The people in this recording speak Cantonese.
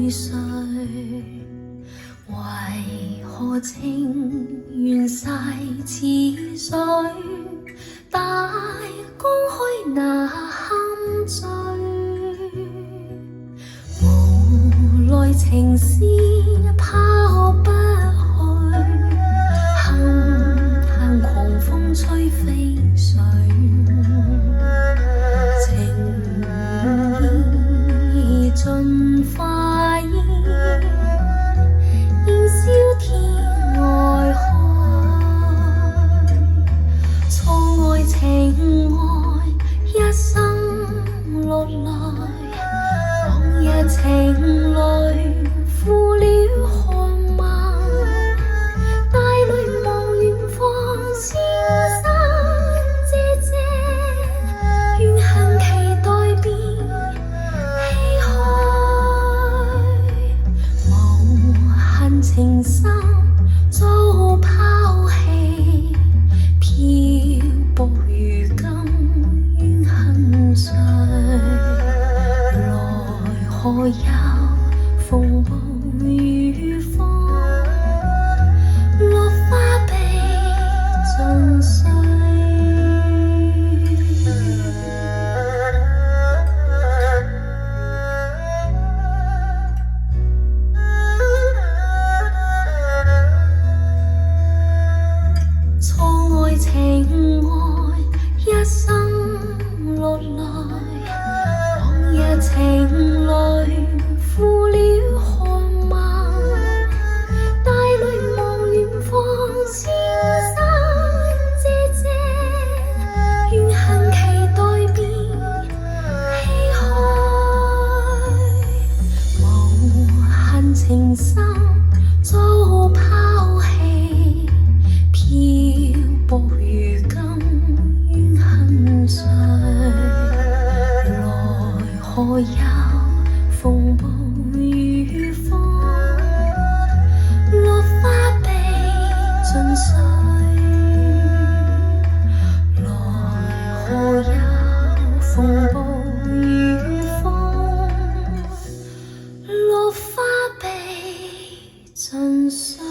睡，為何情緣逝似水，大江開那堪醉，無奈情絲拋不去，恨恨狂風吹飛絮，情意盡化煙，燃燒天外海，錯愛情愛一生落淚，往日情侶負了寒鬢，帶淚望遠方千山謝謝，怨恨期待變唏噓，無限情深早拋棄，漂泊如今怨恨誰？來何有風暴雨風，落花被盡碎。錯愛情愛一生落淚，往日情侶負了寒鬢，帶淚望遠方千山謝謝，怨恨期待變唏噓，無限情深早拋棄，漂泊如今怨恨誰？來何有風暴雨風，落花被盡碎。來何有風暴雨風，落花被盡碎。